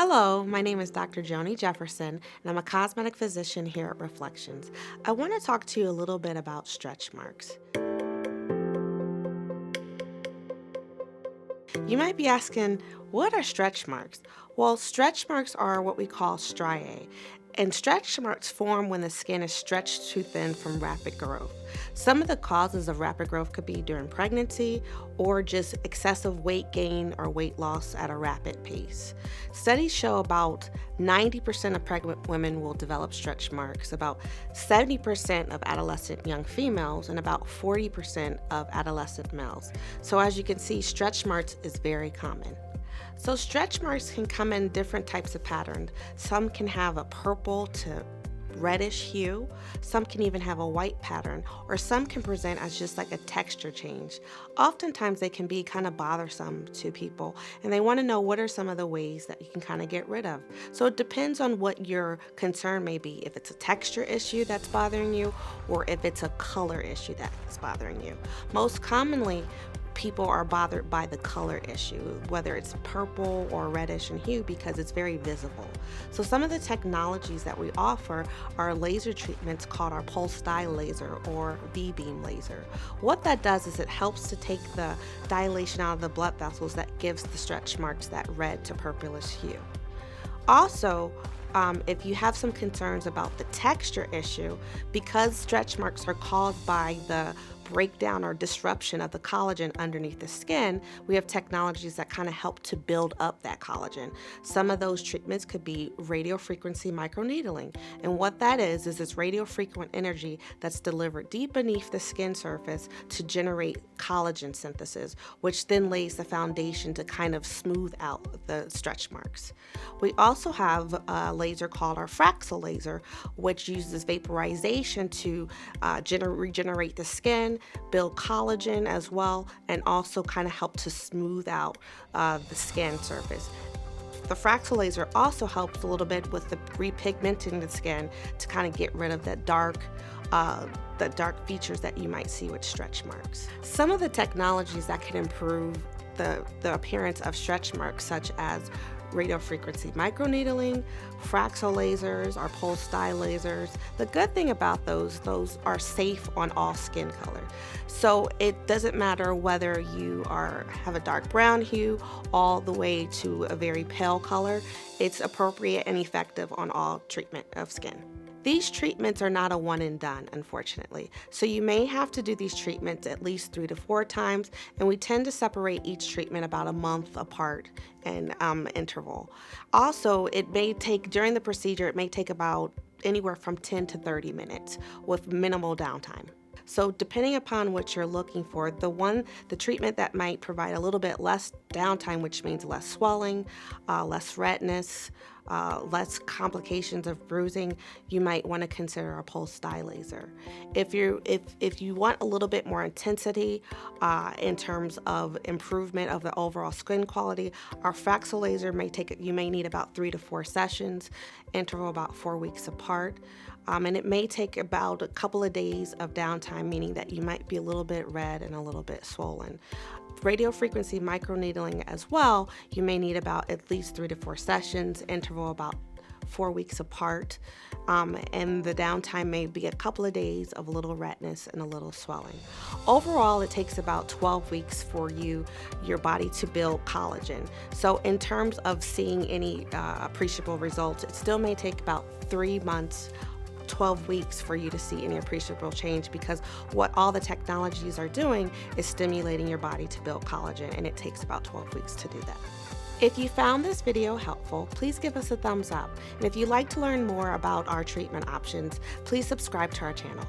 Hello, my name is Dr. Joni Jefferson, and I'm a cosmetic physician here at Reflections. I want to talk to you a little bit about stretch marks. You might be asking, what are stretch marks? Well, stretch marks are what we call striae, and stretch marks form when the skin is stretched too thin from rapid growth. Some of the causes of rapid growth could be during pregnancy or just excessive weight gain or weight loss at a rapid pace. Studies show about 90% of pregnant women will develop stretch marks, about 70% of adolescent young females, and about 40% of adolescent males. So as you can see, stretch marks is very common. So stretch marks can come in different types of patterns. Some can have a purple to reddish hue, some can even have a white pattern, or some can present as just like a texture change. Oftentimes they can be kind of bothersome to people, and they want to know what are some of the ways that you can kind of get rid of. So it depends on what your concern may be, if it's a texture issue that's bothering you, or if it's a color issue that's bothering you. Most commonly, people are bothered by the color issue, whether it's purple or reddish in hue, because it's very visible. So some of the technologies that we offer are laser treatments called our pulse dye laser or V-beam laser. What that does is it helps to take the dilation out of the blood vessels that gives the stretch marks that red to purplish hue. Also, if you have some concerns about the texture issue, because stretch marks are caused by the breakdown or disruption of the collagen underneath the skin, we have technologies that kind of help to build up that collagen. Some of those treatments could be radiofrequency microneedling. And what that is this radio frequent energy that's delivered deep beneath the skin surface to generate collagen synthesis, which then lays the foundation to kind of smooth out the stretch marks. We also have a laser called our Fraxel Laser, which uses vaporization to regenerate the skin, build collagen as well, and also kind of help to smooth out the skin surface. The Fraxel Laser also helps a little bit with the repigmenting the skin to kind of get rid of that dark features that you might see with stretch marks. Some of the technologies that can improve the appearance of stretch marks, such as radiofrequency microneedling, Fraxel lasers, our pulse dye lasers. The good thing about those are safe on all skin color. So it doesn't matter whether you have a dark brown hue all the way to a very pale color. It's appropriate and effective on all treatment of skin. These treatments are not a one and done, unfortunately. So you may have to do these treatments at least 3 to 4 times, and we tend to separate each treatment about a month apart in interval. Also, during the procedure, it may take about anywhere from 10 to 30 minutes with minimal downtime. So depending upon what you're looking for, the treatment that might provide a little bit less downtime, which means less swelling, less redness, less complications of bruising, you might want to consider a pulse dye laser. If you want a little bit more intensity in terms of improvement of the overall skin quality, our Fraxel laser you may need about 3 to 4 sessions, interval about 4 weeks apart. And it may take about a couple of days of downtime, meaning that you might be a little bit red and a little bit swollen. Radiofrequency microneedling as well, you may need about at least 3 to 4 sessions, interval about 4 weeks apart, and the downtime may be a couple of days of a little redness and a little swelling. Overall, it takes about 12 weeks for your body to build collagen. So in terms of seeing any appreciable results, it still may take about 3 months, 12 weeks for you to see any appreciable change, because what all the technologies are doing is stimulating your body to build collagen, and it takes about 12 weeks to do that. If you found this video helpful, please give us a thumbs up. And if you'd like to learn more about our treatment options, please subscribe to our channel.